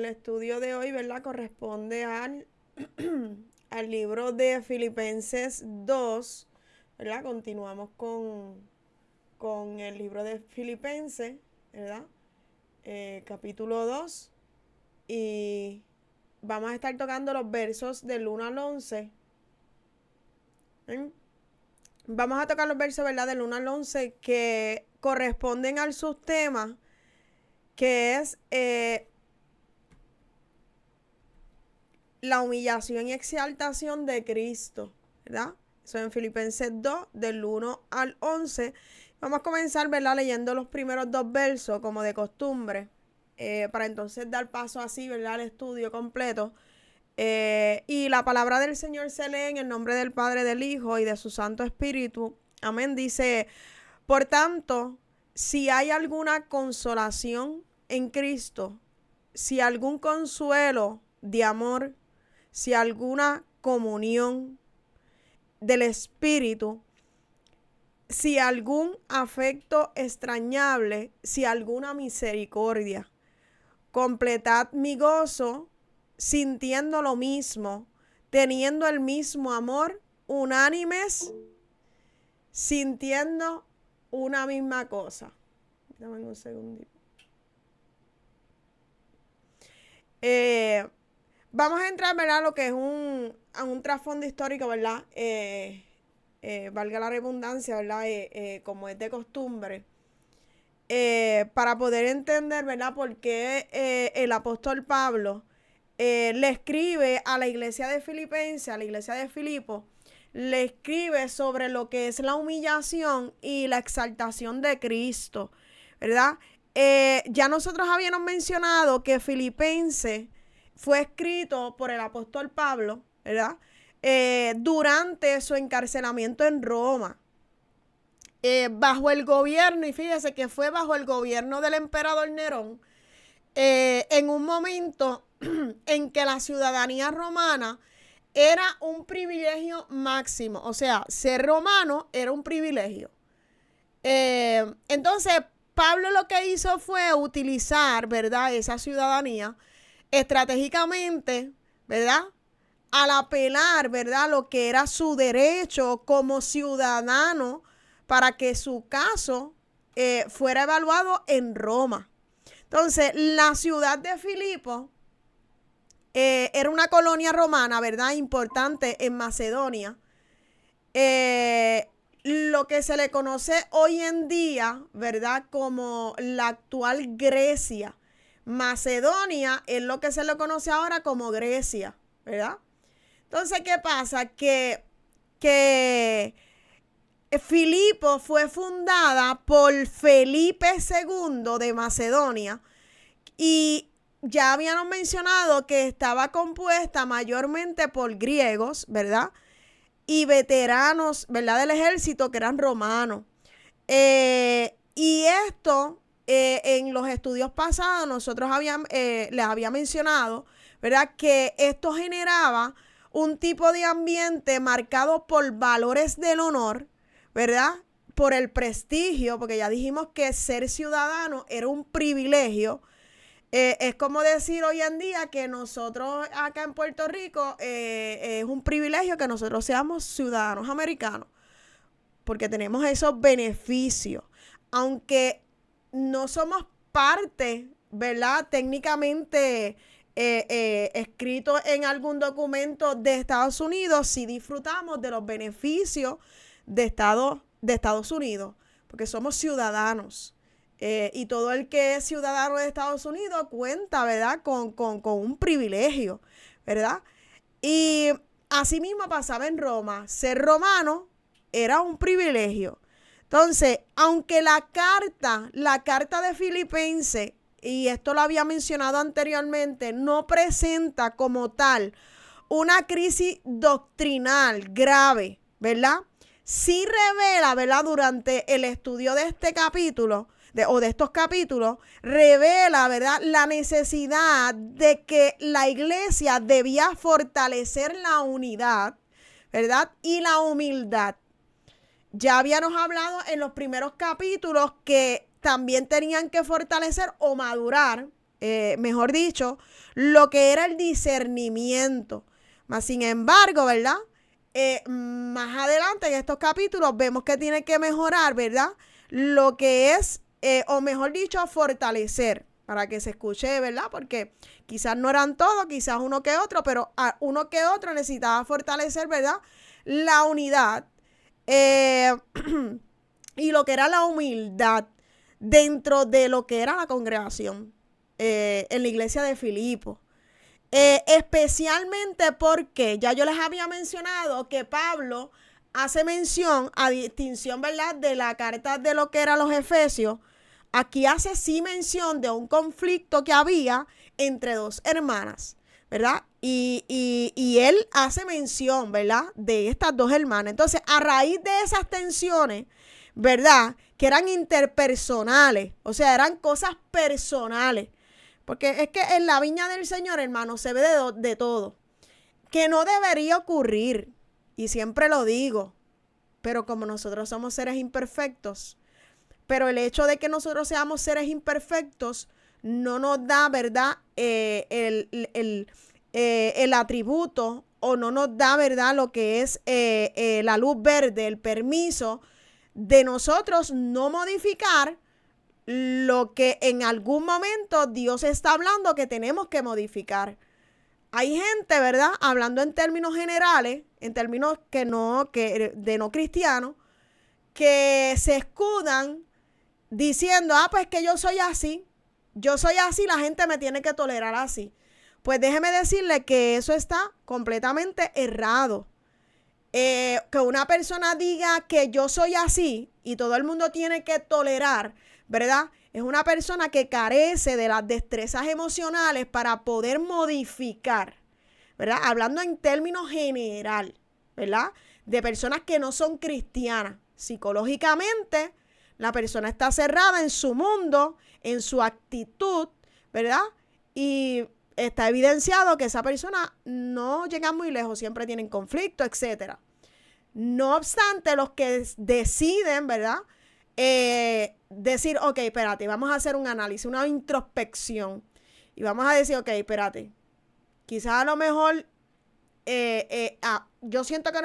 estudio de hoy, ¿verdad? Corresponde al libro de Filipenses 2, ¿verdad? Continuamos con el libro de Filipenses, ¿verdad? Capítulo 2, y vamos a estar tocando los versos del 1 al 11. Vamos a tocar los versos, ¿verdad? Del 1 al 11 que corresponden al subtema, que es la humillación y exaltación de Cristo, ¿verdad? Eso en Filipenses 2, del 1 al 11. Vamos a comenzar, ¿verdad? Leyendo los primeros dos versos, como de costumbre, para entonces dar paso así, ¿verdad? Al estudio completo. Y la palabra del Señor se lee en el nombre del Padre, del Hijo y de su Santo Espíritu. Amén. Dice, por tanto, si hay alguna consolación en Cristo, si algún consuelo de amor, si alguna comunión del Espíritu, si algún afecto extrañable, si alguna misericordia, completad mi gozo, sintiendo lo mismo, teniendo el mismo amor, unánimes, sintiendo una misma cosa. Dame un segundito. Vamos a entrar, ¿verdad? Lo que es a un trasfondo histórico, ¿verdad? Valga la redundancia, ¿verdad? Como es de costumbre. Para poder entender, ¿verdad? Por qué el apóstol Pablo le escribe a la iglesia de Filipenses, a la iglesia de Filipo, le escribe sobre lo que es la humillación y la exaltación de Cristo, ¿verdad? Ya nosotros habíamos mencionado que Filipenses fue escrito por el apóstol Pablo, ¿verdad? Durante su encarcelamiento en Roma. Bajo el gobierno, y fíjese que fue bajo el gobierno del emperador Nerón, en un momento en que la ciudadanía romana era un privilegio máximo, o sea, ser romano era un privilegio. Entonces, Pablo lo que hizo fue utilizar, ¿verdad?, esa ciudadanía estratégicamente, ¿verdad?, al apelar, ¿verdad?, lo que era su derecho como ciudadano para que su caso fuera evaluado en Roma. Entonces, la ciudad de Filipo era una colonia romana, ¿verdad?, importante en Macedonia. Lo que se le conoce hoy en día, ¿verdad?, como la actual Grecia. Macedonia es lo que se le conoce ahora como Grecia, ¿verdad? Entonces, ¿qué pasa? Que Filipo fue fundada por Felipe II de Macedonia, y ya habíamos mencionado que estaba compuesta mayormente por griegos, ¿verdad?, y veteranos, ¿verdad?, del ejército que eran romanos. Y esto, en los estudios pasados, nosotros les había mencionado, ¿verdad?, que esto generaba un tipo de ambiente marcado por valores del honor, ¿verdad?, por el prestigio, porque ya dijimos que ser ciudadano era un privilegio. Es como decir hoy en día que nosotros acá en Puerto Rico es un privilegio que nosotros seamos ciudadanos americanos, porque tenemos esos beneficios, aunque no somos parte, ¿verdad?, técnicamente escrito en algún documento de Estados Unidos, sí disfrutamos de los beneficios de Estados Unidos, porque somos ciudadanos. Y todo el que es ciudadano de Estados Unidos cuenta, ¿verdad?, con un privilegio, ¿verdad? Y así mismo pasaba en Roma. Ser romano era un privilegio. Entonces, aunque la carta de Filipenses, y esto lo había mencionado anteriormente, no presenta como tal una crisis doctrinal grave, ¿verdad? Sí revela, ¿verdad?, durante el estudio de este capítulo, de estos capítulos, revela, ¿verdad?, la necesidad de que la iglesia debía fortalecer la unidad, ¿verdad?, y la humildad. Ya habíamos hablado en los primeros capítulos que también tenían que fortalecer o madurar mejor dicho, lo que era el discernimiento. Mas, sin embargo, ¿verdad? Más adelante en estos capítulos vemos que tiene que mejorar, ¿verdad? Lo que es, o mejor dicho, fortalecer, para que se escuche, ¿verdad? Porque quizás no eran todos, quizás uno que otro, pero uno que otro necesitaba fortalecer, ¿verdad? La unidad y lo que era la humildad dentro de lo que era la congregación en la iglesia de Filipo. Especialmente porque ya yo les había mencionado que Pablo hace mención, a distinción, ¿verdad?, de la carta de lo que eran los Efesios. Aquí hace sí mención de un conflicto que había entre dos hermanas, ¿verdad? Y él hace mención, ¿verdad?, de estas dos hermanas. Entonces, a raíz de esas tensiones, ¿verdad?, que eran interpersonales, o sea, eran cosas personales. Porque es que en la viña del Señor, hermano, se ve de todo. Que no debería ocurrir. Y siempre lo digo. Pero como nosotros somos seres imperfectos. Pero el hecho de que nosotros seamos seres imperfectos no nos da, ¿verdad? El atributo o no nos da, ¿verdad? Lo que es la luz verde, el permiso de nosotros no modificar lo que en algún momento Dios está hablando que tenemos que modificar. Hay gente, ¿verdad?, hablando en términos generales, en términos de no cristianos, que se escudan diciendo, pues que yo soy así, la gente me tiene que tolerar así. Pues déjeme decirle que eso está completamente errado. Que una persona diga que yo soy así y todo el mundo tiene que tolerar, ¿verdad? Es una persona que carece de las destrezas emocionales para poder modificar, ¿verdad? Hablando en términos general, ¿verdad? De personas que no son cristianas. Psicológicamente, la persona está cerrada en su mundo, en su actitud, ¿verdad? Y está evidenciado que esa persona no llega muy lejos, siempre tienen conflicto, etcétera. No obstante, los que deciden, ¿verdad?, decir, ok, espérate, vamos a hacer un análisis, una introspección. Y vamos a decir, ok, espérate, quizás a lo mejor yo siento que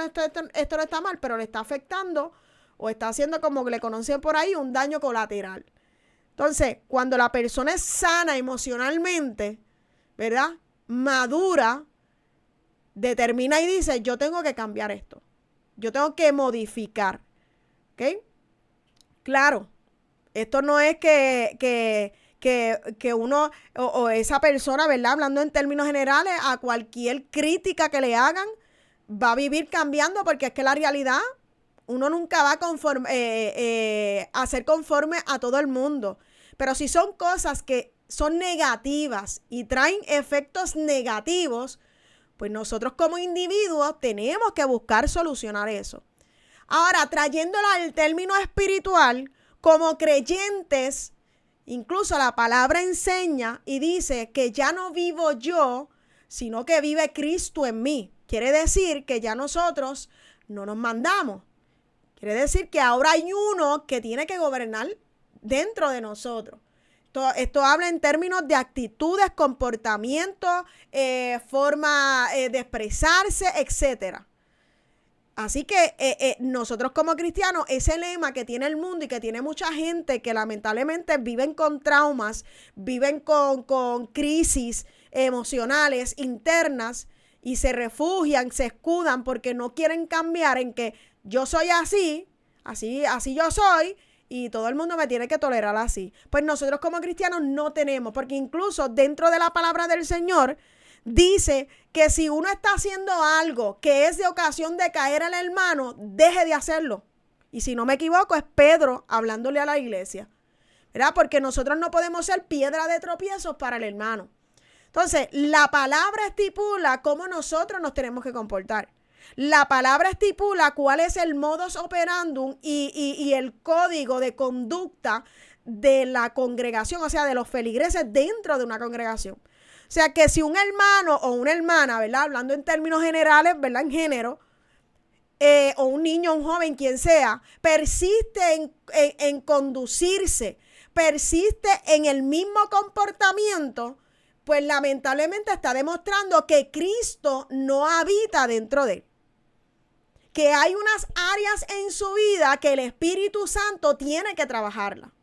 esto no está mal, pero le está afectando o está haciendo, como que le conocen por ahí, un daño colateral. Entonces, cuando la persona es sana emocionalmente, ¿verdad?, madura, determina y dice, yo tengo que cambiar esto. Yo tengo que modificar. ¿Ok? Claro, esto no es que uno o esa persona, ¿verdad?, hablando en términos generales, a cualquier crítica que le hagan, va a vivir cambiando, porque es que la realidad, uno nunca va a ser conforme a todo el mundo. Pero si son cosas que son negativas y traen efectos negativos, pues nosotros como individuos tenemos que buscar solucionar eso. Ahora, trayéndola al término espiritual, como creyentes, incluso la palabra enseña y dice que ya no vivo yo, sino que vive Cristo en mí. Quiere decir que ya nosotros no nos mandamos. Quiere decir que ahora hay uno que tiene que gobernar dentro de nosotros. Esto habla en términos de actitudes, comportamientos, forma de expresarse, etcétera. Así que nosotros como cristianos, ese lema que tiene el mundo y que tiene mucha gente que lamentablemente viven con traumas, viven con crisis emocionales internas y se refugian, se escudan porque no quieren cambiar en que yo soy así yo soy y todo el mundo me tiene que tolerar así. Pues nosotros como cristianos no tenemos, porque incluso dentro de la palabra del Señor dice que si uno está haciendo algo que es de ocasión de caer al hermano, deje de hacerlo. Y si no me equivoco, es Pedro hablándole a la iglesia, ¿verdad? Porque nosotros no podemos ser piedra de tropiezos para el hermano. Entonces, la palabra estipula cómo nosotros nos tenemos que comportar. La palabra estipula cuál es el modus operandum y el código de conducta de la congregación, o sea, de los feligreses dentro de una congregación. O sea, que si un hermano o una hermana, ¿verdad?, hablando en términos generales, ¿verdad?, en género, o un niño, un joven, quien sea, persiste en conducirse persiste en el mismo comportamiento, pues lamentablemente está demostrando que Cristo no habita dentro de él. Que hay unas áreas en su vida que el Espíritu Santo tiene que trabajarla,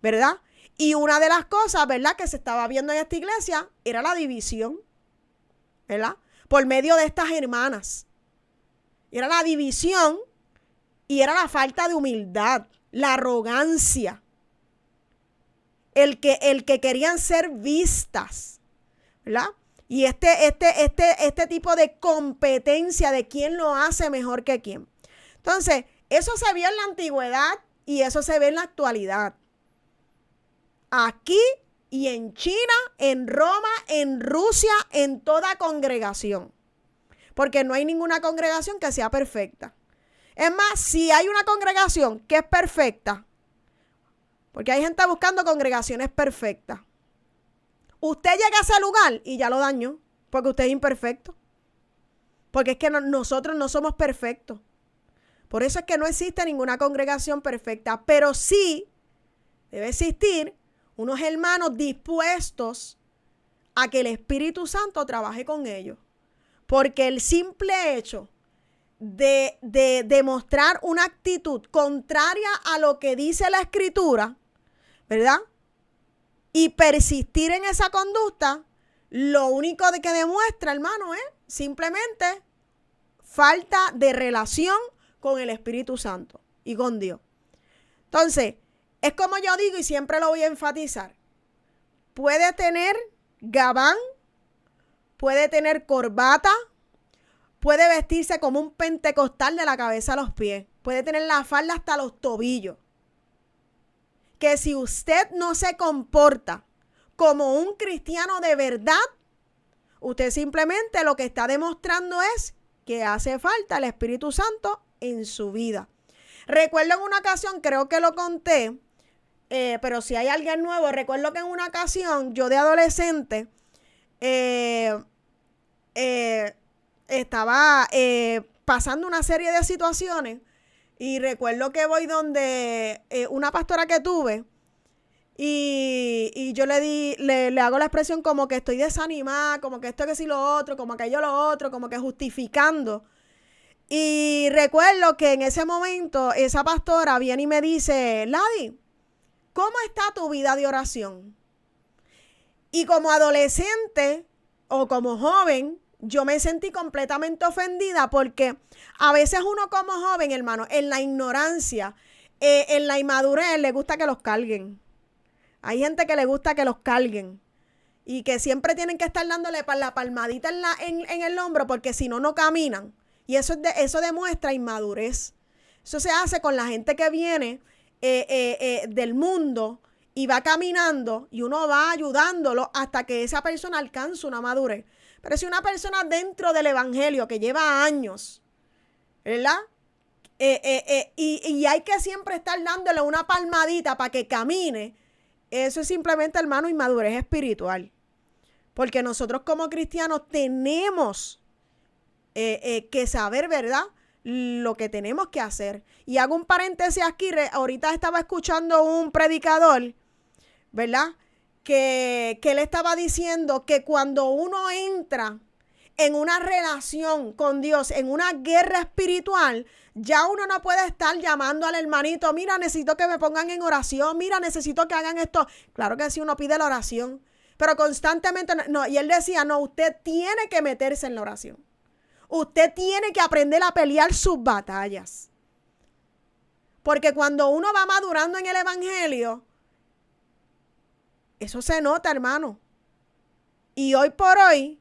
¿verdad? Y una de las cosas, ¿verdad?, que se estaba viendo en esta iglesia era la división, ¿verdad? Por medio de estas hermanas. Era la división y era la falta de humildad, la arrogancia, el que querían ser vistas, ¿verdad? Y este tipo de competencia de quién lo hace mejor que quién. Entonces, eso se vio en la antigüedad y eso se ve en la actualidad. Aquí y en China, en Roma, en Rusia, en toda congregación. Porque no hay ninguna congregación que sea perfecta. Es más, si hay una congregación que es perfecta, porque hay gente buscando congregaciones perfectas, usted llega a ese lugar y ya lo dañó, porque usted es imperfecto. Porque es que nosotros no somos perfectos. Por eso es que no existe ninguna congregación perfecta, pero sí debe existir unos hermanos dispuestos a que el Espíritu Santo trabaje con ellos. Porque el simple hecho de demostrar una actitud contraria a lo que dice la Escritura, ¿verdad?, y persistir en esa conducta, lo único que demuestra, hermano, es simplemente falta de relación con el Espíritu Santo y con Dios. Entonces, es como yo digo y siempre lo voy a enfatizar. Puede tener gabán, puede tener corbata, puede vestirse como un pentecostal de la cabeza a los pies, puede tener la falda hasta los tobillos. Que si usted no se comporta como un cristiano de verdad, usted simplemente lo que está demostrando es que hace falta el Espíritu Santo en su vida. Recuerdo en una ocasión, creo que lo conté, pero si hay alguien nuevo, recuerdo que en una ocasión yo de adolescente estaba pasando una serie de situaciones. Y recuerdo que voy donde una pastora que tuve y yo le hago la expresión como que estoy desanimada, como que esto que sí lo otro, como aquello lo otro, como que justificando. Y recuerdo que en ese momento esa pastora viene y me dice: Lady, ¿cómo está tu vida de oración? Y como adolescente o como joven, yo me sentí completamente ofendida porque a veces uno como joven, hermano, en la ignorancia, en la inmadurez, le gusta que los carguen. Hay gente que le gusta que los carguen y que siempre tienen que estar dándole la palmadita en el hombro porque si no, no caminan. Y eso demuestra inmadurez. Eso se hace con la gente que viene del mundo y va caminando y uno va ayudándolo hasta que esa persona alcance una madurez. Pero si una persona dentro del evangelio que lleva años, ¿verdad? Y hay que siempre estar dándole una palmadita para que camine, eso es simplemente, hermano, inmadurez espiritual. Porque nosotros como cristianos tenemos que saber, ¿verdad?, lo que tenemos que hacer. Y hago un paréntesis aquí, ahorita estaba escuchando un predicador, ¿verdad?, que él estaba diciendo que cuando uno entra en una relación con Dios, en una guerra espiritual, ya uno no puede estar llamando al hermanito: mira, necesito que me pongan en oración, mira, necesito que hagan esto. Claro que sí, uno pide la oración, pero constantemente no. Y él decía: no, usted tiene que meterse en la oración. Usted tiene que aprender a pelear sus batallas. Porque cuando uno va madurando en el evangelio, eso se nota, hermano. Y hoy por hoy,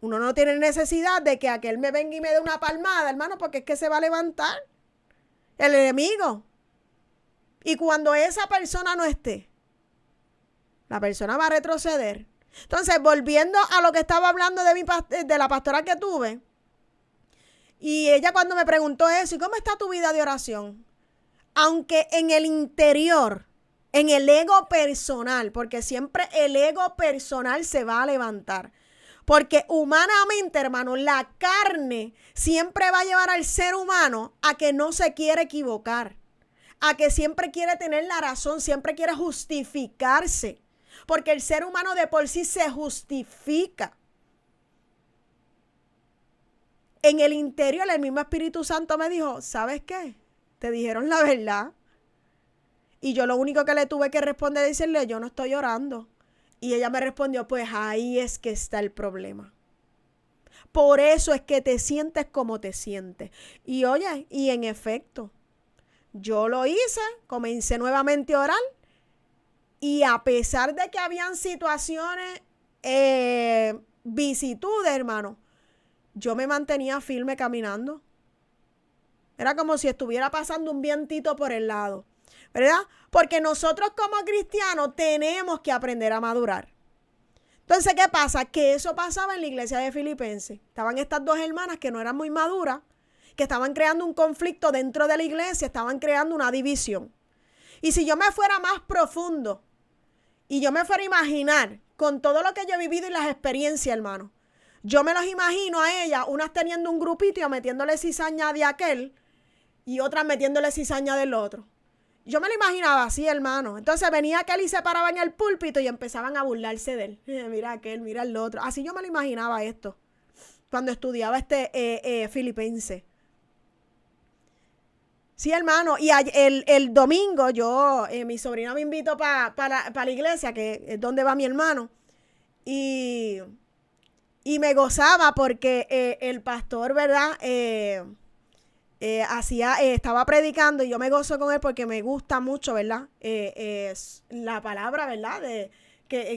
uno no tiene necesidad de que aquel me venga y me dé una palmada, hermano, porque es que se va a levantar el enemigo. Y cuando esa persona no esté, la persona va a retroceder. Entonces, volviendo a lo que estaba hablando de la pastora que tuve, y ella cuando me preguntó eso: ¿y cómo está tu vida de oración? Aunque en el interior, en el ego personal, porque siempre el ego personal se va a levantar. Porque humanamente, hermano, la carne siempre va a llevar al ser humano a que no se quiere equivocar, a que siempre quiere tener la razón, siempre quiere justificarse, porque el ser humano de por sí se justifica. En el interior, el mismo Espíritu Santo me dijo, ¿sabes qué? Te dijeron la verdad. Y yo lo único que le tuve que responder es decirle, yo no estoy llorando. Y ella me respondió, pues ahí es que está el problema. Por eso es que te sientes como te sientes. Y oye, y en efecto, yo lo hice, comencé nuevamente a orar. Y a pesar de que habían situaciones, vicisitudes, hermano, yo me mantenía firme caminando. Era como si estuviera pasando un vientito por el lado, ¿verdad? Porque nosotros como cristianos tenemos que aprender a madurar. Entonces, ¿qué pasa? Que eso pasaba en la iglesia de Filipenses. Estaban estas dos hermanas que no eran muy maduras, que estaban creando un conflicto dentro de la iglesia, estaban creando una división. Y si yo me fuera más profundo y yo me fuera a imaginar con todo lo que yo he vivido y las experiencias, hermano, yo me los imagino a ellas, unas teniendo un grupito y metiéndole cizaña de aquel y otras metiéndole cizaña del otro. Yo me lo imaginaba así, hermano. Entonces venía aquel y se paraba en el púlpito y empezaban a burlarse de él. Mira aquel, mira el otro. Así yo me lo imaginaba esto cuando estudiaba Filipenses. Sí, hermano. Y el domingo mi sobrina me invitó para la iglesia, que es donde va mi hermano. Y me gozaba porque el pastor, ¿verdad? Estaba predicando y yo me gozo con él porque me gusta mucho, ¿verdad? La palabra, ¿verdad?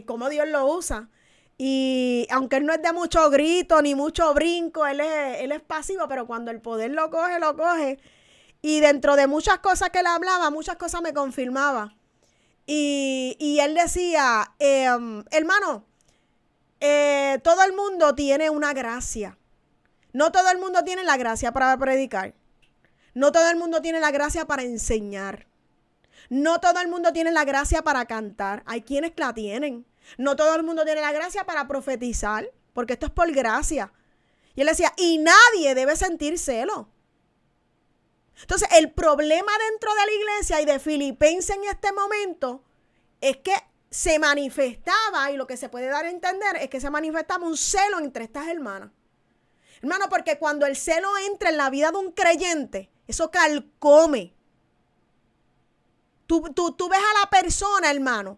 Cómo Dios lo usa. Y aunque él no es de mucho grito ni mucho brinco, él es pasivo, pero cuando el poder lo coge, lo coge. Y dentro de muchas cosas que él hablaba, muchas cosas me confirmaba. Y él decía, hermano, todo el mundo tiene una gracia. No todo el mundo tiene la gracia para predicar. No todo el mundo tiene la gracia para enseñar. No todo el mundo tiene la gracia para cantar. Hay quienes la tienen. No todo el mundo tiene la gracia para profetizar, porque esto es por gracia. Y él decía, y nadie debe sentir celo. Entonces, el problema dentro de la iglesia y de Filipenses en este momento es que se manifestaba, y lo que se puede dar a entender es que se manifestaba un celo entre estas hermanas. Hermano, porque cuando el celo entra en la vida de un creyente, eso carcome. Tú ves a la persona, hermano.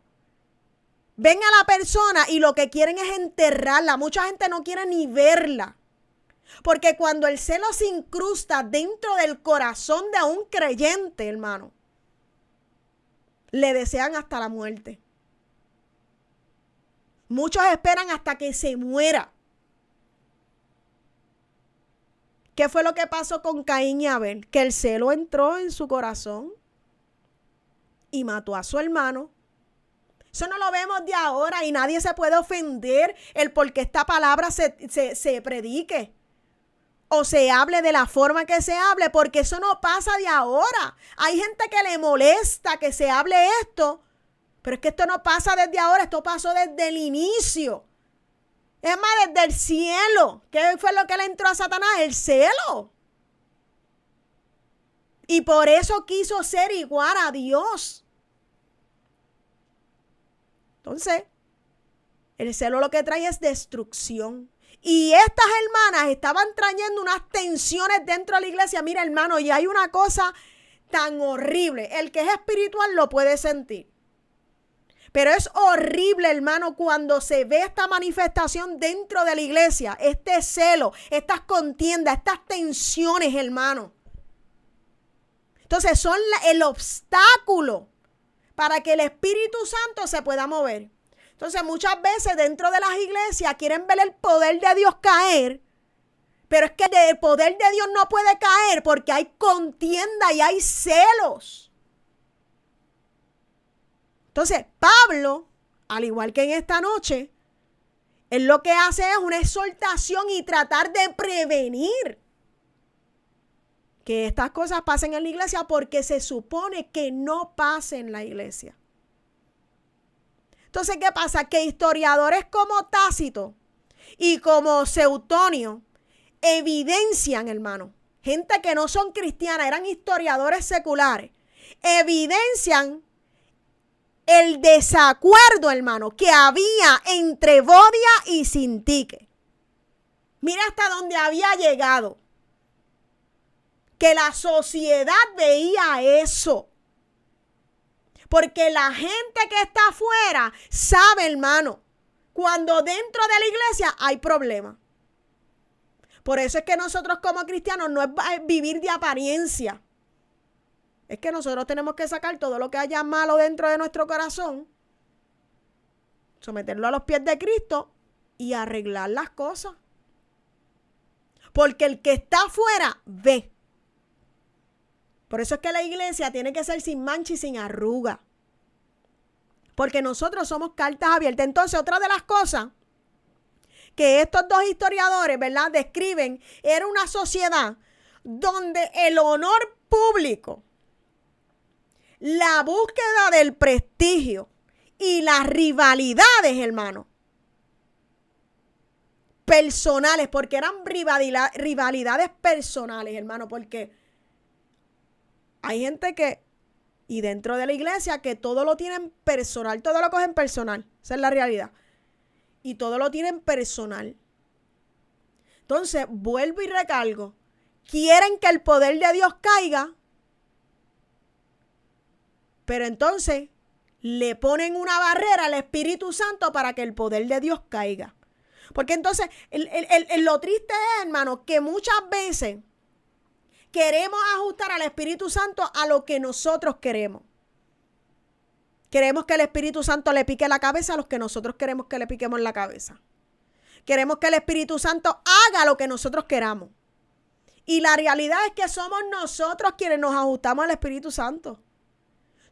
Ven a la persona y lo que quieren es enterrarla. Mucha gente no quiere ni verla. Porque cuando el celo se incrusta dentro del corazón de un creyente, hermano, le desean hasta la muerte. Muchos esperan hasta que se muera. ¿Qué fue lo que pasó con Caín y Abel? Que el celo entró en su corazón y mató a su hermano. Eso no lo vemos de ahora y nadie se puede ofender el porque esta palabra se predique o se hable de la forma que se hable, porque eso no pasa de ahora. Hay gente que le molesta que se hable esto, pero es que esto no pasa desde ahora, esto pasó desde el inicio. Es más, desde el cielo. ¿Qué fue lo que le entró a Satanás? El celo. Y por eso quiso ser igual a Dios. Entonces, el celo lo que trae es destrucción. Y estas hermanas estaban trayendo unas tensiones dentro de la iglesia. Mira, hermano, y hay una cosa tan horrible. El que es espiritual lo puede sentir. Pero es horrible, hermano, cuando se ve esta manifestación dentro de la iglesia, este celo, estas contiendas, estas tensiones, hermano. Entonces son el obstáculo para que el Espíritu Santo se pueda mover. Entonces muchas veces dentro de las iglesias quieren ver el poder de Dios caer, pero es que el poder de Dios no puede caer porque hay contienda y hay celos. Entonces, Pablo, al igual que en esta noche, él lo que hace es una exhortación y tratar de prevenir que estas cosas pasen en la iglesia porque se supone que no pasen en la iglesia. Entonces, ¿qué pasa? Que historiadores como Tácito y como Seutonio evidencian, hermano, gente que no son cristianas, eran historiadores seculares, evidencian el desacuerdo, hermano, que había entre Bodia y Sintique. Mira hasta dónde había llegado. Que la sociedad veía eso. Porque la gente que está afuera sabe, hermano, cuando dentro de la iglesia hay problemas. Por eso es que nosotros como cristianos no es vivir de apariencia. Es que nosotros tenemos que sacar todo lo que haya malo dentro de nuestro corazón, someterlo a los pies de Cristo y arreglar las cosas. Porque el que está afuera ve. Por eso es que la iglesia tiene que ser sin mancha y sin arruga. Porque nosotros somos cartas abiertas. Entonces, otra de las cosas que estos dos historiadores, ¿verdad?, describen, era una sociedad donde el honor público, la búsqueda del prestigio y las rivalidades, hermano, personales, porque eran rivalidades personales, hermano, porque hay gente que, y dentro de la iglesia, que todo lo tienen personal, todo lo cogen personal, esa es la realidad, y todo lo tienen personal. Entonces, vuelvo y recalco, quieren que el poder de Dios caiga, pero entonces le ponen una barrera al Espíritu Santo para que el poder de Dios caiga. Porque entonces, lo triste es, hermano, que muchas veces queremos ajustar al Espíritu Santo a lo que nosotros queremos. Queremos que el Espíritu Santo le pique la cabeza a los que nosotros queremos que le piquemos la cabeza. Queremos que el Espíritu Santo haga lo que nosotros queramos. Y la realidad es que somos nosotros quienes nos ajustamos al Espíritu Santo.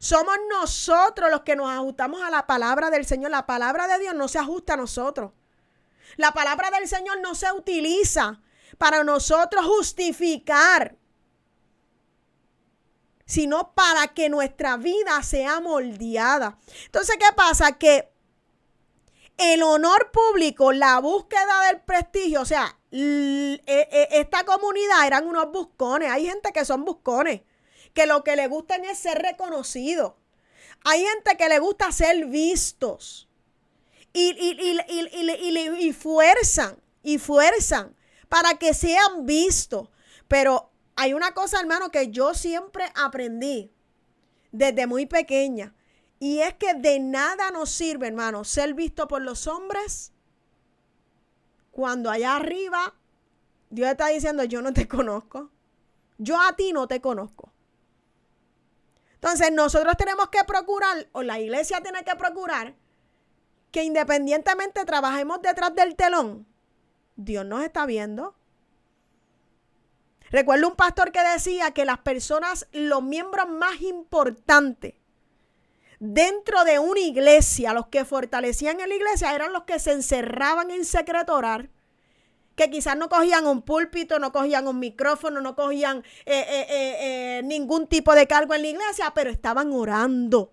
Somos nosotros los que nos ajustamos a la palabra del Señor. La palabra de Dios no se ajusta a nosotros. La palabra del Señor no se utiliza para nosotros justificar, sino para que nuestra vida sea moldeada. Entonces, ¿qué pasa? Que el honor público, la búsqueda del prestigio, o sea, esta comunidad eran unos buscones. Hay gente que son buscones, que lo que le gustan es ser reconocidos. Hay gente que le gusta ser vistos. Y fuerzan para que sean vistos. Pero hay una cosa, hermano, que yo siempre aprendí desde muy pequeña. Y es que de nada nos sirve, hermano, ser visto por los hombres cuando allá arriba Dios está diciendo: yo no te conozco. Yo a ti no te conozco. Entonces nosotros tenemos que procurar, o la iglesia tiene que procurar, que independientemente trabajemos detrás del telón, Dios nos está viendo. Recuerdo un pastor que decía que las personas, los miembros más importantes dentro de una iglesia, los que fortalecían en la iglesia, eran los que se encerraban en secreto a orar, que quizás no cogían un púlpito, no cogían un micrófono, no cogían ningún tipo de cargo en la iglesia, pero estaban orando.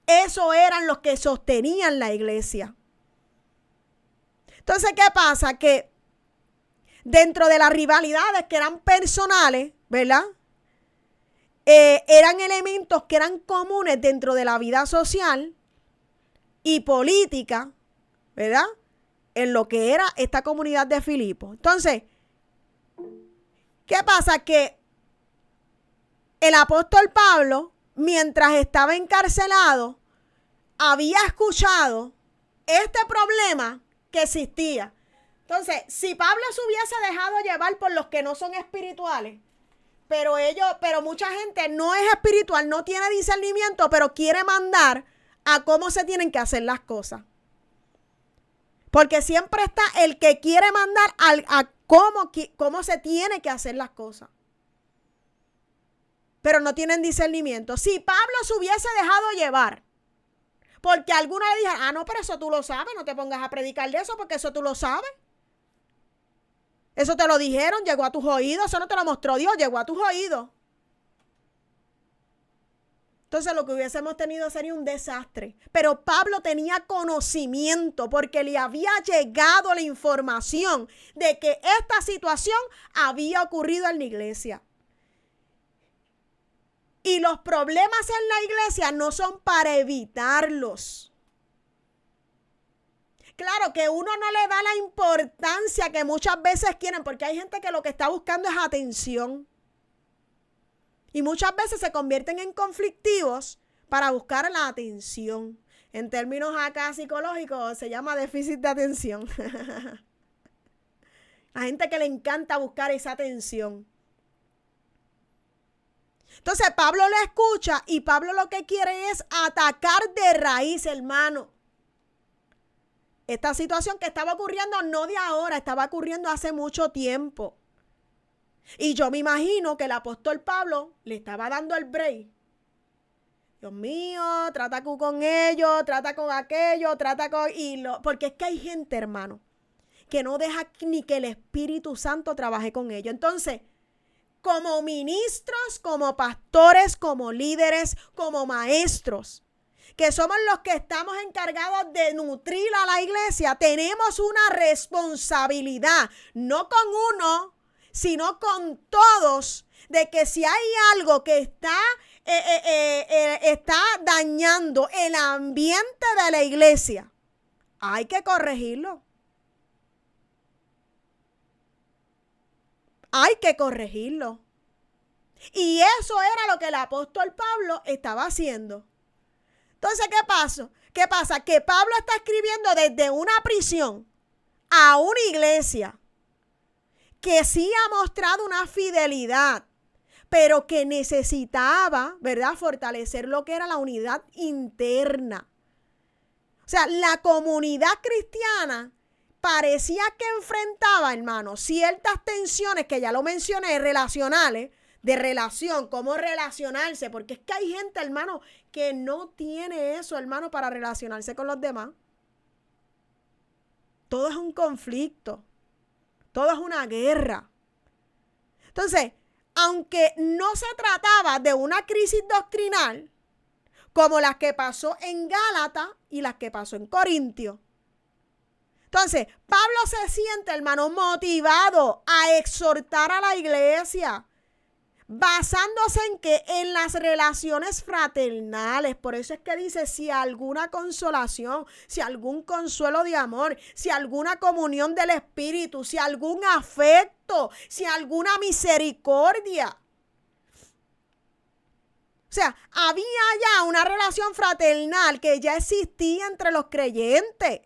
Esos eran los que sostenían la iglesia. Entonces, ¿qué pasa? Que dentro de las rivalidades que eran personales, ¿verdad? Eran elementos que eran comunes dentro de la vida social y política, ¿verdad?, en lo que era esta comunidad de Filipos. Entonces, ¿qué pasa? Que el apóstol Pablo, mientras estaba encarcelado, había escuchado este problema que existía. Entonces, si Pablo se hubiese dejado llevar por los que no son espirituales, pero mucha gente no es espiritual, no tiene discernimiento, pero quiere mandar a cómo se tienen que hacer las cosas. Porque siempre está el que quiere mandar a cómo se tiene que hacer las cosas. Pero no tienen discernimiento. Si Pablo se hubiese dejado llevar, porque algunos le dijeron: no, pero eso tú lo sabes, no te pongas a predicar de eso porque eso tú lo sabes. Eso te lo dijeron, llegó a tus oídos, eso no te lo mostró Dios, llegó a tus oídos. Entonces lo que hubiésemos tenido sería un desastre. Pero Pablo tenía conocimiento porque le había llegado la información de que esta situación había ocurrido en la iglesia. Y los problemas en la iglesia no son para evitarlos. Claro que uno no le da la importancia que muchas veces quieren, porque hay gente que lo que está buscando es atención. Y muchas veces se convierten en conflictivos para buscar la atención. En términos acá psicológicos se llama déficit de atención. La gente que le encanta buscar esa atención. Entonces Pablo lo escucha y Pablo lo que quiere es atacar de raíz, hermano. Esta situación que estaba ocurriendo no de ahora, estaba ocurriendo hace mucho tiempo. Y yo me imagino que el apóstol Pablo le estaba dando el break. Dios mío, trata con ellos, trata con aquello, trata con... porque es que hay gente, hermano, que no deja ni que el Espíritu Santo trabaje con ellos. Entonces, como ministros, como pastores, como líderes, como maestros, que somos los que estamos encargados de nutrir a la iglesia, tenemos una responsabilidad, no con uno, sino con todos, de que si hay algo que está dañando el ambiente de la iglesia, hay que corregirlo. Hay que corregirlo. Y eso era lo que el apóstol Pablo estaba haciendo. Entonces, ¿qué pasa? ¿Qué pasa? Que Pablo está escribiendo desde una prisión a una iglesia que sí ha mostrado una fidelidad, pero que necesitaba, ¿verdad?, fortalecer lo que era la unidad interna. O sea, la comunidad cristiana parecía que enfrentaba, hermano, ciertas tensiones que ya lo mencioné, relacionales, de relación, cómo relacionarse, porque es que hay gente, hermano, que no tiene eso, hermano, para relacionarse con los demás. Todo es un conflicto, todo es una guerra. Entonces, aunque no se trataba de una crisis doctrinal, como las que pasó en Gálatas y las que pasó en Corintios, entonces, Pablo se siente, hermano, motivado a exhortar a la iglesia, basándose en que en las relaciones fraternales. Por eso es que dice, si alguna consolación, si algún consuelo de amor, si alguna comunión del Espíritu, si algún afecto, si alguna misericordia. O sea, había ya una relación fraternal que ya existía entre los creyentes.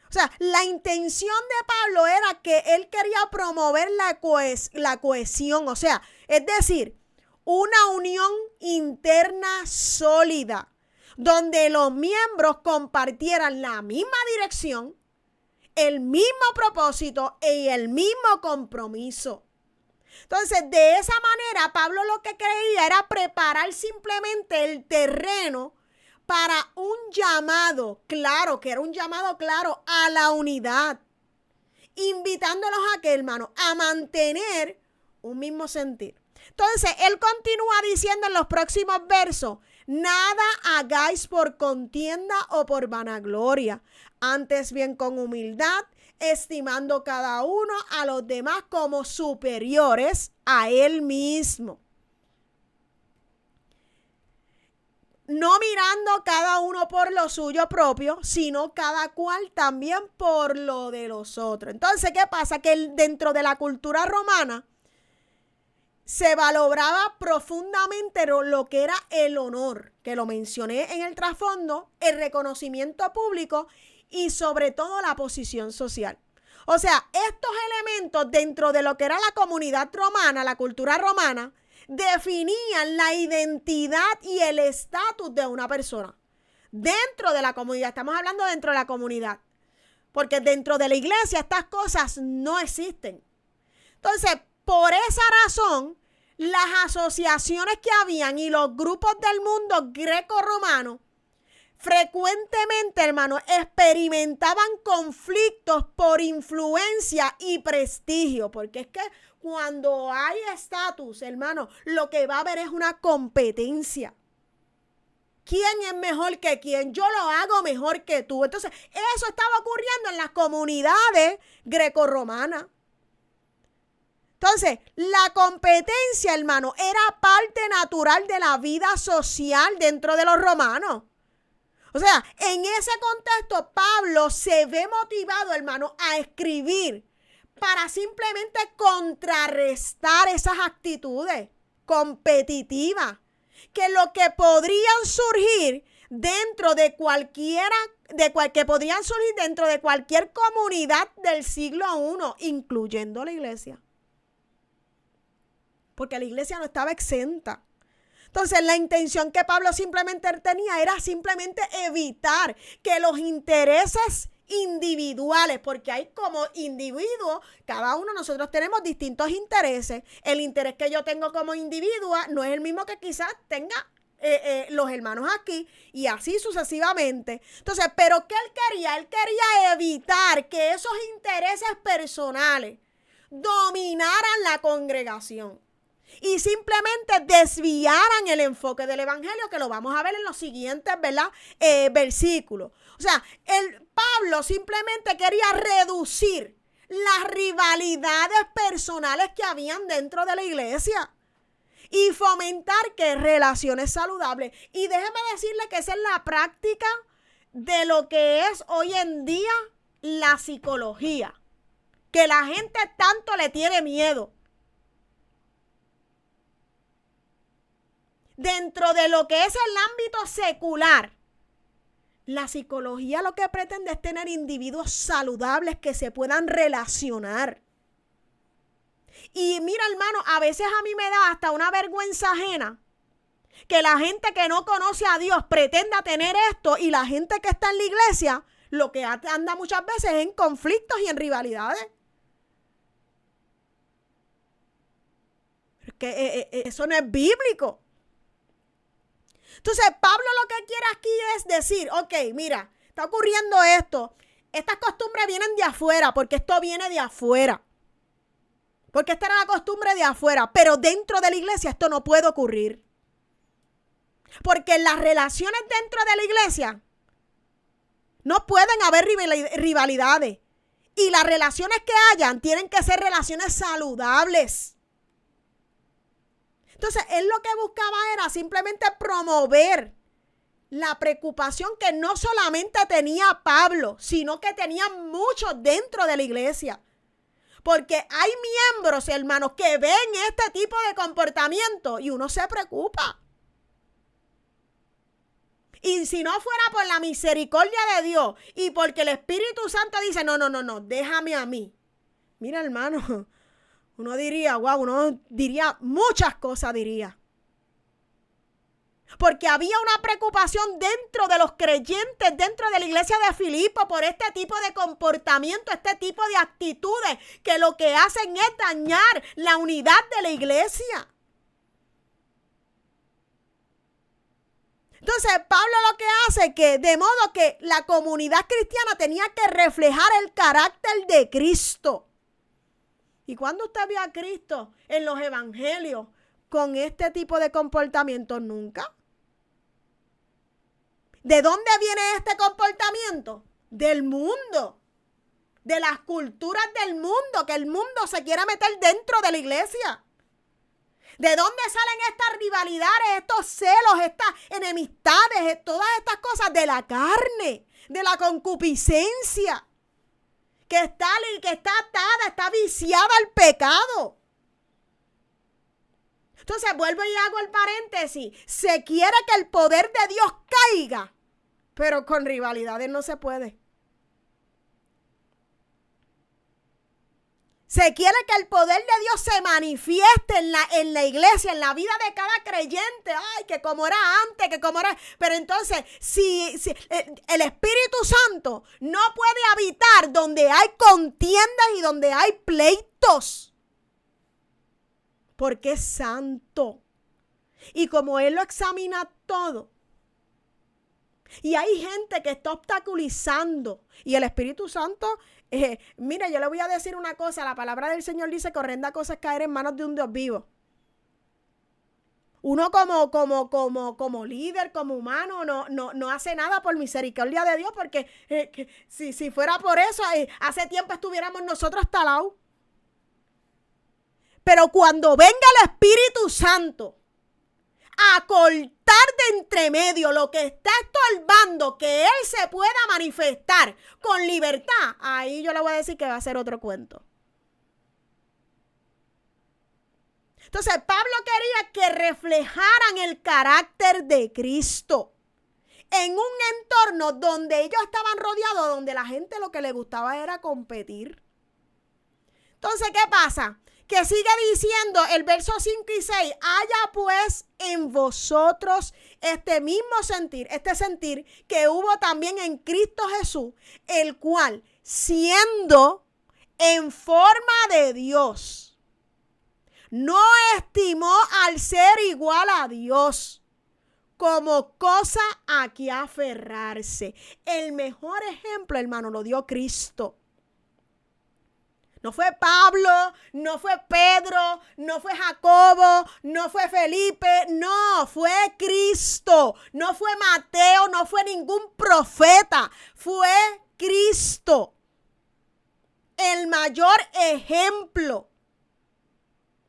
O sea, la intención de Pablo era que él quería promover la cohesión, o sea, es decir, una unión interna sólida, donde los miembros compartieran la misma dirección, el mismo propósito y el mismo compromiso. Entonces, de esa manera, Pablo lo que quería era preparar simplemente el terreno para un llamado claro, que era un llamado claro a la unidad, invitándolos a que, hermano, a mantener un mismo sentir. Entonces, él continúa diciendo en los próximos versos, nada hagáis por contienda o por vanagloria, antes bien con humildad, estimando cada uno a los demás como superiores a él mismo. No mirando cada uno por lo suyo propio, sino cada cual también por lo de los otros. Entonces, ¿qué pasa? Que dentro de la cultura romana se valoraba profundamente lo que era el honor, que lo mencioné en el trasfondo, el reconocimiento público y sobre todo la posición social. O sea, estos elementos dentro de lo que era la comunidad romana, la cultura romana, definían la identidad y el estatus de una persona dentro de la comunidad. Estamos hablando dentro de la comunidad, porque dentro de la iglesia estas cosas no existen. Entonces, por esa razón, las asociaciones que habían y los grupos del mundo greco-romano frecuentemente, hermano, experimentaban conflictos por influencia y prestigio, porque es que cuando hay estatus, hermano, lo que va a haber es una competencia. ¿Quién es mejor que quién? Yo lo hago mejor que tú. Entonces, eso estaba ocurriendo en las comunidades grecorromanas. Entonces, la competencia, hermano, era parte natural de la vida social dentro de los romanos. O sea, en ese contexto, Pablo se ve motivado, hermano, a escribir para simplemente contrarrestar esas actitudes competitivas, que lo que podrían surgir dentro de que podrían surgir dentro de cualquier comunidad del siglo I, incluyendo la iglesia. Porque la iglesia no estaba exenta. Entonces, la intención que Pablo simplemente tenía era simplemente evitar que los intereses individuales, porque hay como individuos, cada uno de nosotros tenemos distintos intereses. El interés que yo tengo como individuo no es el mismo que quizás tenga los hermanos aquí, y así sucesivamente. Entonces, ¿pero qué él quería? Él quería evitar que esos intereses personales dominaran la congregación y simplemente desviaran el enfoque del evangelio, que lo vamos a ver en los siguientes, ¿verdad? Versículos. O sea, Pablo simplemente quería reducir las rivalidades personales que habían dentro de la iglesia y fomentar que relaciones saludables. Y déjeme decirle que esa es la práctica de lo que es hoy en día la psicología, que la gente tanto le tiene miedo. Dentro de lo que es el ámbito secular, la psicología lo que pretende es tener individuos saludables que se puedan relacionar. Y mira, hermano, a veces a mí me da hasta una vergüenza ajena que la gente que no conoce a Dios pretenda tener esto, y la gente que está en la iglesia lo que anda muchas veces en conflictos y en rivalidades. Que eso no es bíblico. Entonces, Pablo lo que quiere aquí es decir, ok, mira, está ocurriendo esto. Estas costumbres vienen de afuera, porque esto viene de afuera. Porque esta era la costumbre de afuera. Pero dentro de la iglesia esto no puede ocurrir. Porque en las relaciones dentro de la iglesia no pueden haber rivalidades. Y las relaciones que hayan tienen que ser relaciones saludables. Entonces, él lo que buscaba era simplemente promover la preocupación que no solamente tenía Pablo, sino que tenían muchos dentro de la iglesia. Porque hay miembros, hermanos, que ven este tipo de comportamiento y uno se preocupa. Y si no fuera por la misericordia de Dios y porque el Espíritu Santo dice, no, déjame a mí. Mira, hermano, uno diría, uno diría muchas cosas, diría. Porque había una preocupación dentro de los creyentes, dentro de la iglesia de Filipo, por este tipo de comportamiento, este tipo de actitudes que lo que hacen es dañar la unidad de la iglesia. Entonces, Pablo lo que hace es que, de modo que la comunidad cristiana tenía que reflejar el carácter de Cristo. ¿Y cuándo usted vio a Cristo en los evangelios con este tipo de comportamiento? Nunca. ¿De dónde viene este comportamiento? Del mundo, de las culturas del mundo, que el mundo se quiera meter dentro de la iglesia. ¿De dónde salen estas rivalidades, estos celos, estas enemistades, todas estas cosas? De la carne, de la concupiscencia, que está atada, está viciada al pecado. Entonces, vuelvo y hago el paréntesis. Se quiere que el poder de Dios caiga, pero con rivalidades no se puede. Se quiere que el poder de Dios se manifieste en la iglesia, en la vida de cada creyente. Ay, que como era antes, que como era. Pero entonces, si el Espíritu Santo no puede habitar donde hay contiendas y donde hay pleitos, porque es santo. Y como Él lo examina todo, y hay gente que está obstaculizando, y el Espíritu Santo, mira, yo le voy a decir una cosa, la palabra del Señor dice que horrenda cosa es caer en manos de un Dios vivo. Uno como líder, como humano, no hace nada por misericordia de Dios, porque si fuera por eso, hace tiempo estuviéramos nosotros talados. Pero cuando venga el Espíritu Santo a cortar de entre medio lo que está estorbando que Él se pueda manifestar con libertad, ahí yo le voy a decir que va a ser otro cuento. Entonces Pablo quería que reflejaran el carácter de Cristo en un entorno donde ellos estaban rodeados, donde la gente lo que le gustaba era competir. Entonces, ¿qué pasa? Que sigue diciendo el verso 5 y 6, haya pues en vosotros este mismo sentir, este sentir que hubo también en Cristo Jesús, el cual, siendo en forma de Dios, no estimó al ser igual a Dios como cosa a que aferrarse. El mejor ejemplo, hermano, lo dio Cristo. No fue Pablo, no fue Pedro, no fue Jacobo, no fue Felipe, no, fue Cristo. No fue Mateo, no fue ningún profeta, fue Cristo. El mayor ejemplo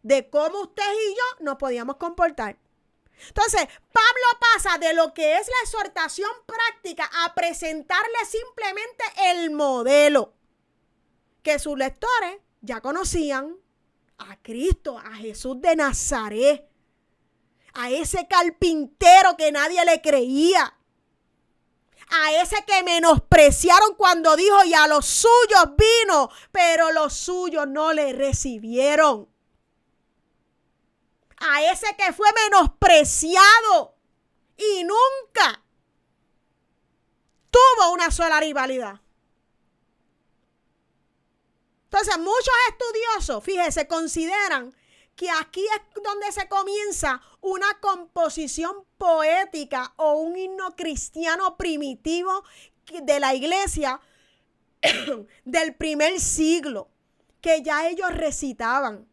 de cómo usted y yo nos podíamos comportar. Entonces, Pablo pasa de lo que es la exhortación práctica a presentarle simplemente el modelo que sus lectores ya conocían, a Cristo, a Jesús de Nazaret, a ese carpintero que nadie le creía, a ese que menospreciaron cuando dijo, y a los suyos vino, pero los suyos no le recibieron. A ese que fue menospreciado y nunca tuvo una sola rivalidad. Entonces, muchos estudiosos, fíjese, consideran que aquí es donde se comienza una composición poética o un himno cristiano primitivo de la iglesia del primer siglo, que ya ellos recitaban.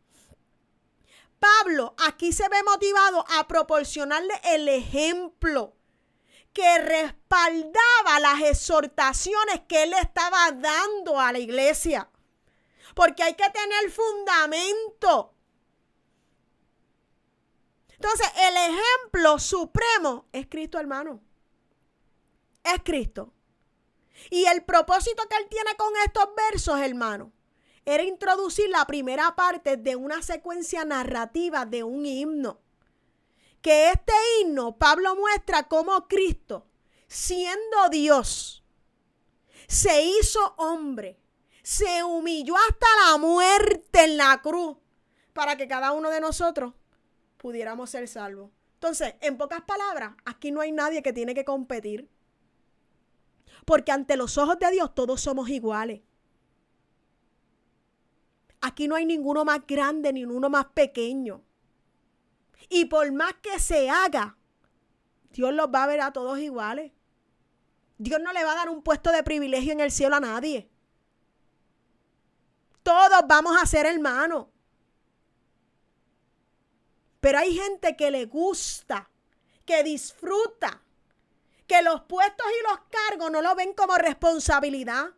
Pablo aquí se ve motivado a proporcionarle el ejemplo que respaldaba las exhortaciones que él estaba dando a la iglesia. Porque hay que tener fundamento. Entonces, el ejemplo supremo es Cristo, hermano. Es Cristo. Y el propósito que él tiene con estos versos, hermano, era introducir la primera parte de una secuencia narrativa de un himno. Que este himno, Pablo muestra cómo Cristo, siendo Dios, se hizo hombre. Se humilló hasta la muerte en la cruz para que cada uno de nosotros pudiéramos ser salvos. Entonces, en pocas palabras, aquí no hay nadie que tiene que competir. Porque ante los ojos de Dios todos somos iguales. Aquí no hay ninguno más grande ni uno más pequeño. Y por más que se haga, Dios los va a ver a todos iguales. Dios no le va a dar un puesto de privilegio en el cielo a nadie. Todos vamos a ser hermanos. Pero hay gente que le gusta, que disfruta, que los puestos y los cargos no lo ven como responsabilidad.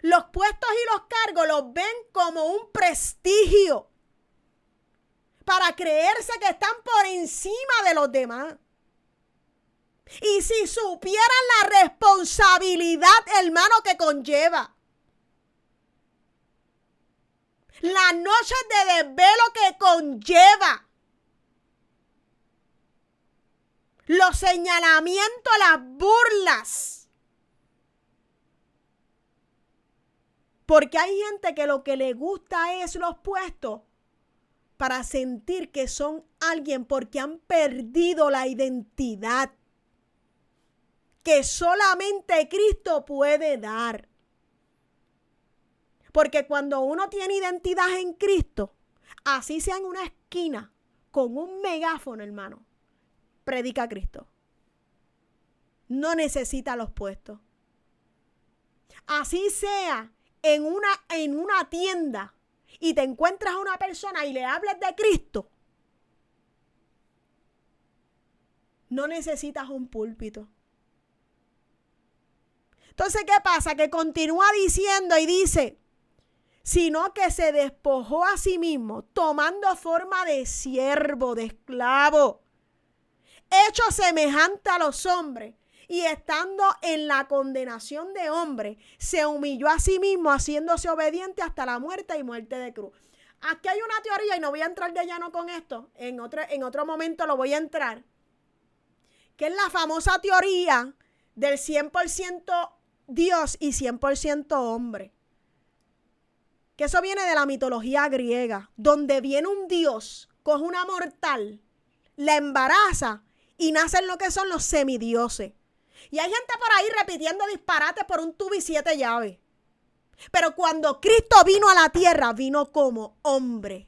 Los puestos y los cargos los ven como un prestigio para creerse que están por encima de los demás. Y si supieran la responsabilidad, hermano, que conlleva, las noches de desvelo que conlleva, los señalamientos, las burlas. Porque hay gente que lo que le gusta es los puestos para sentir que son alguien, porque han perdido la identidad que solamente Cristo puede dar. Porque cuando uno tiene identidad en Cristo, así sea en una esquina, con un megáfono, hermano, predica a Cristo. No necesita los puestos. Así sea en una tienda y te encuentras a una persona y le hables de Cristo, no necesitas un púlpito. Entonces, ¿qué pasa? Que continúa diciendo y dice, sino que se despojó a sí mismo, tomando forma de siervo, de esclavo, hecho semejante a los hombres, y estando en la condenación de hombre, se humilló a sí mismo, haciéndose obediente hasta la muerte y muerte de cruz. Aquí hay una teoría, y no voy a entrar de lleno con esto, en otro momento lo voy a entrar, que es la famosa teoría del 100% Dios y 100% hombre. Que eso viene de la mitología griega, donde viene un Dios, coge una mortal, la embaraza y nacen lo que son los semidioses. Y hay gente por ahí repitiendo disparates por un tubo y 7 llaves. Pero cuando Cristo vino a la tierra, vino como hombre.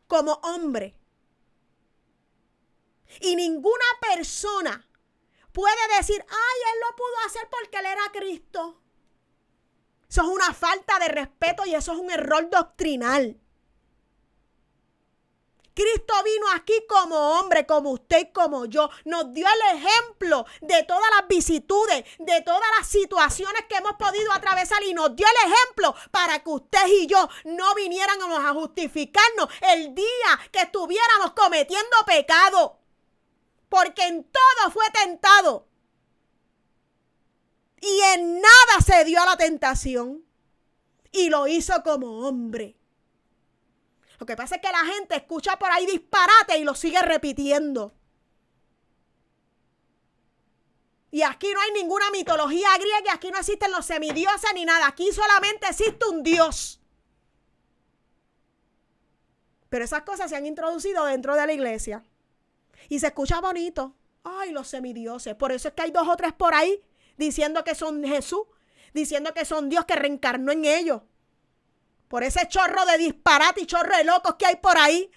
Como hombre. Y ninguna persona puede decir, ay, él lo pudo hacer porque él era Cristo. Eso es una falta de respeto y eso es un error doctrinal. Cristo vino aquí como hombre, como usted y como yo. Nos dio el ejemplo de todas las vicitudes, de todas las situaciones que hemos podido atravesar, y nos dio el ejemplo para que usted y yo no viniéramos a justificarnos el día que estuviéramos cometiendo pecado. Porque en todo fue tentado y en nada se dio a la tentación, y lo hizo como hombre. Lo que pasa es que la gente escucha por ahí disparate y lo sigue repitiendo. Y aquí no hay ninguna mitología griega, aquí no existen los semidioses ni nada. Aquí solamente existe un Dios. Pero esas cosas se han introducido dentro de la iglesia. Y se escucha bonito. Ay, los semidioses. Por eso es que hay 2 o 3 por ahí diciendo que son Jesús, diciendo que son Dios que reencarnó en ellos. Por ese chorro de disparate y chorro de locos que hay por ahí,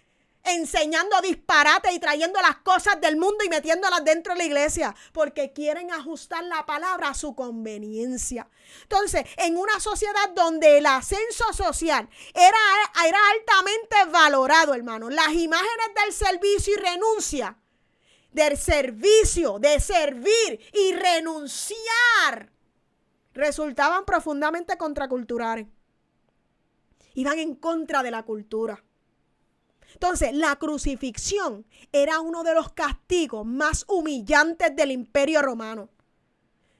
enseñando disparate y trayendo las cosas del mundo y metiéndolas dentro de la iglesia, porque quieren ajustar la palabra a su conveniencia. Entonces, en una sociedad donde el ascenso social era altamente valorado, hermano, las imágenes del servicio y renuncia, del servicio, de servir y renunciar, resultaban profundamente contraculturales. Iban en contra de la cultura. Entonces, la crucifixión era uno de los castigos más humillantes del Imperio Romano.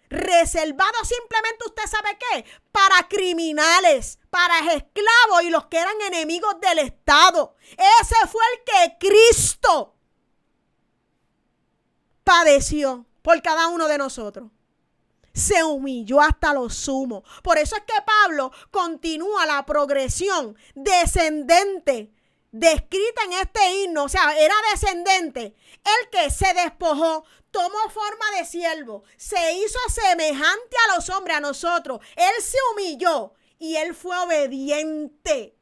Reservado simplemente, ¿usted sabe qué? Para criminales, para esclavos y los que eran enemigos del Estado. Ese fue el que Cristo padeció por cada uno de nosotros. Se humilló hasta lo sumo. Por eso es que Pablo continúa la progresión descendente descrita en este himno. O sea, era descendente. El que se despojó, tomó forma de siervo, se hizo semejante a los hombres, a nosotros. Él se humilló y él fue obediente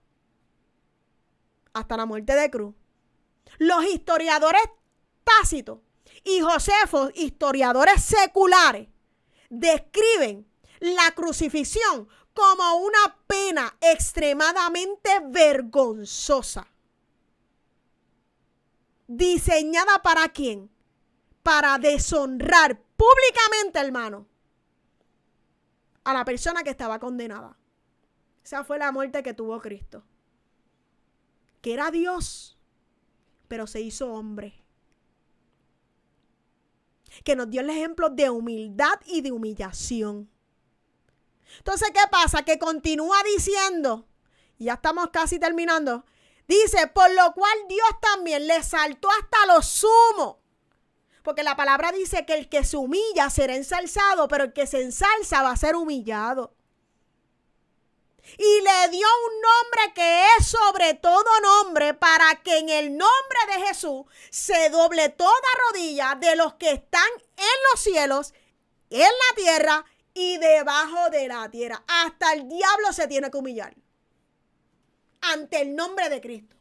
hasta la muerte de cruz. Los historiadores Tácito y Josefo, historiadores seculares, describen la crucifixión como una pena extremadamente vergonzosa. ¿Diseñada para quién? Para deshonrar públicamente, hermano, a la persona que estaba condenada. Esa fue la muerte que tuvo Cristo. Que era Dios, pero se hizo hombre. Que nos dio el ejemplo de humildad y de humillación. Entonces, ¿qué pasa? Que continúa diciendo, y ya estamos casi terminando, dice, por lo cual Dios también le exaltó hasta lo sumo. Porque la palabra dice que el que se humilla será ensalzado, pero el que se ensalza va a ser humillado. Y le dio un nombre que es sobre todo nombre, para que en el nombre de Jesús se doble toda rodilla de los que están en los cielos, en la tierra y debajo de la tierra. Hasta el diablo se tiene que humillar ante el nombre de Cristo,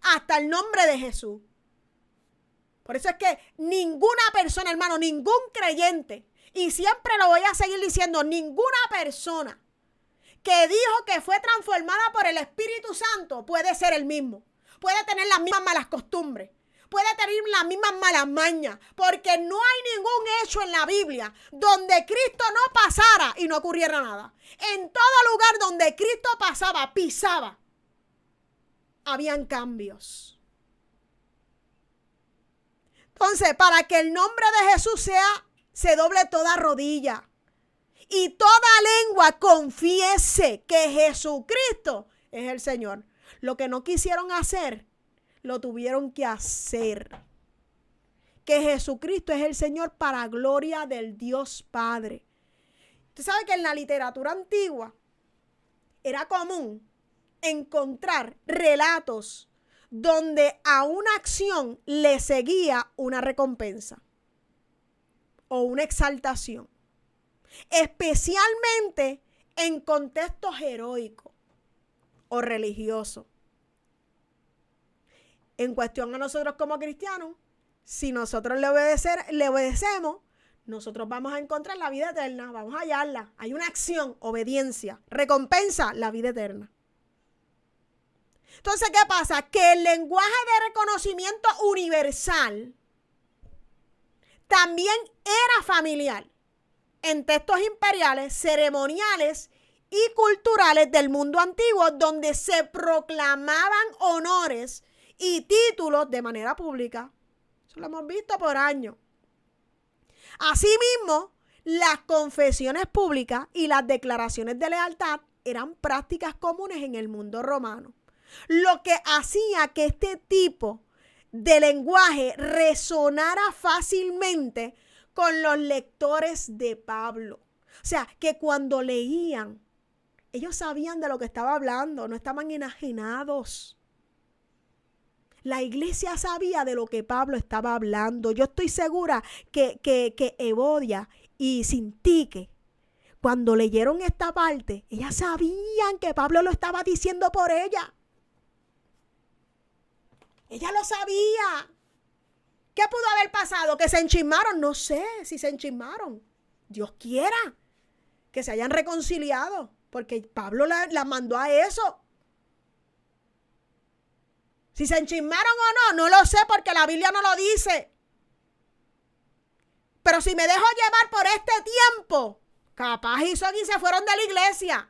hasta el nombre de Jesús. Por eso es que ninguna persona, hermano, ningún creyente, y siempre lo voy a seguir diciendo, ninguna persona que dijo que fue transformada por el Espíritu Santo puede ser el mismo. Puede tener las mismas malas costumbres. puede tener las mismas malas mañas, porque no hay ningún hecho en la Biblia donde Cristo no pasara y no ocurriera nada. En todo lugar donde Cristo pasaba, pisaba, habían cambios. Entonces, para que el nombre de Jesús se doble toda rodilla y toda lengua confiese que Jesucristo es el Señor. Lo que no quisieron hacer, lo tuvieron que hacer. Que Jesucristo es el Señor para gloria del Dios Padre. Usted sabe que en la literatura antigua era común encontrar relatos donde a una acción le seguía una recompensa o una exaltación, especialmente en contextos heroicos o religiosos. En cuestión a nosotros como cristianos, si nosotros le obedecemos, nosotros vamos a encontrar la vida eterna, vamos a hallarla. Hay una acción, obediencia, recompensa, la vida eterna. Entonces, ¿qué pasa? Que el lenguaje de reconocimiento universal también era familiar en textos imperiales, ceremoniales y culturales del mundo antiguo, donde se proclamaban honores y títulos de manera pública. Eso lo hemos visto por años. Asimismo, las confesiones públicas y las declaraciones de lealtad eran prácticas comunes en el mundo romano, lo que hacía que este tipo de lenguaje resonara fácilmente con los lectores de Pablo. O sea, que cuando leían, ellos sabían de lo que estaba hablando, no estaban enajenados. La iglesia sabía de lo que Pablo estaba hablando. Yo estoy segura que Evodia y Sintique, cuando leyeron esta parte, ellas sabían que Pablo lo estaba diciendo por ella. Ella lo sabía. ¿Qué pudo haber pasado? ¿Que se enchismaron? No sé si se enchismaron. Dios quiera que se hayan reconciliado, porque Pablo la mandó a eso. Si se enchismaron o no, no lo sé, porque la Biblia no lo dice. Pero si me dejo llevar por este tiempo, capaz y se fueron de la iglesia,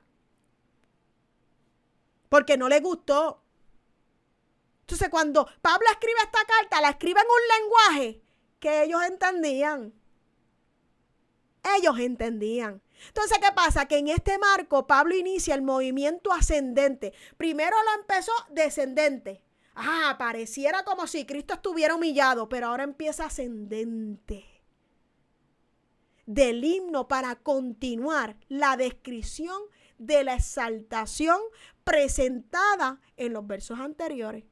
porque no les gustó. Entonces, cuando Pablo escribe esta carta, la escribe en un lenguaje que ellos entendían. Ellos entendían. Entonces, ¿qué pasa? Que en este marco Pablo inicia el movimiento ascendente. Primero lo empezó descendente. Pareciera como si Cristo estuviera humillado, pero ahora empieza ascendente. Del himno para continuar la descripción de la exaltación presentada en los versos anteriores.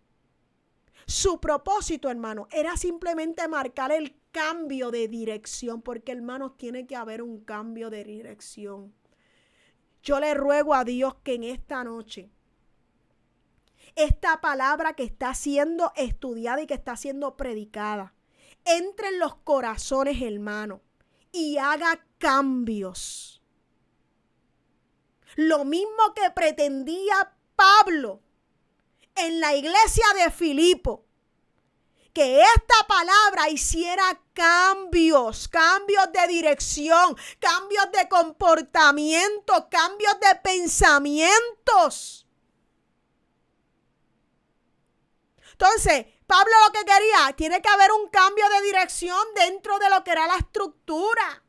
Su propósito, hermano, era simplemente marcar el cambio de dirección, porque, hermanos, tiene que haber un cambio de dirección. Yo le ruego a Dios que en esta noche, esta palabra que está siendo estudiada y que está siendo predicada, entre en los corazones, hermano, y haga cambios. Lo mismo que pretendía Pablo en la iglesia de Filipo, que esta palabra hiciera cambios de dirección, cambios de comportamiento, cambios de pensamientos. Entonces, Pablo lo que quería, tiene que haber un cambio de dirección dentro de lo que era la estructura,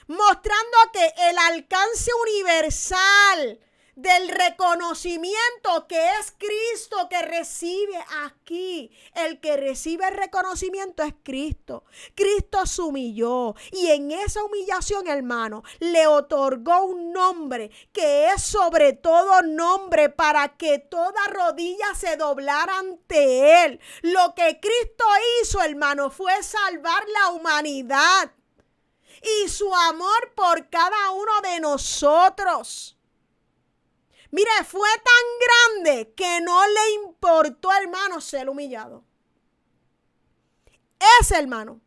mostrando que el alcance universal del reconocimiento que es Cristo que recibe aquí. El que recibe el reconocimiento es Cristo. Cristo se humilló y en esa humillación, hermano, le otorgó un nombre que es sobre todo nombre, para que toda rodilla se doblara ante él. Lo que Cristo hizo, hermano, fue salvar la humanidad y su amor por cada uno de nosotros. Mire, fue tan grande que no le importó, hermano, ser humillado. Ese, hermano,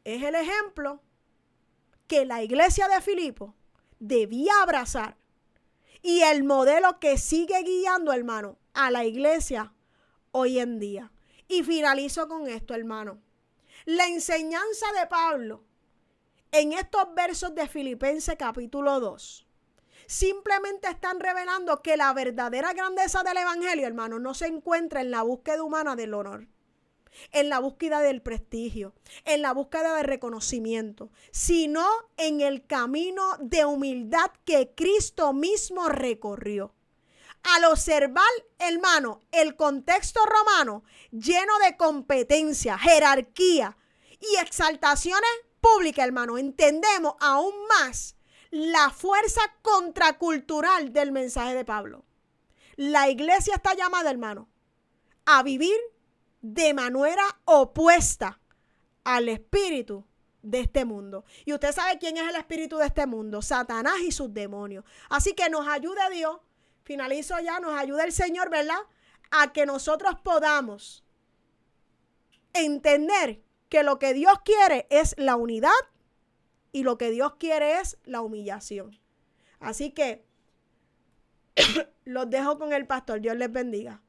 es el ejemplo que la iglesia de Filipo debía abrazar, y el modelo que sigue guiando, hermano, a la iglesia hoy en día. Y finalizo con esto, hermano. La enseñanza de Pablo en estos versos de Filipenses capítulo 2 simplemente están revelando que la verdadera grandeza del evangelio, hermano, no se encuentra en la búsqueda humana del honor, en la búsqueda del prestigio, en la búsqueda del reconocimiento, sino en el camino de humildad que Cristo mismo recorrió. Al observar, hermano, el contexto romano lleno de competencia, jerarquía y exaltaciones públicas, hermano, entendemos aún más la fuerza contracultural del mensaje de Pablo. La iglesia está llamada, hermano, a vivir de manera opuesta al espíritu de este mundo. Y usted sabe quién es el espíritu de este mundo: Satanás y sus demonios. Así que nos ayude Dios, finalizo ya, nos ayuda el Señor, ¿verdad?, a que nosotros podamos entender que lo que Dios quiere es la unidad y lo que Dios quiere es la humillación. Así que los dejo con el pastor. Dios les bendiga.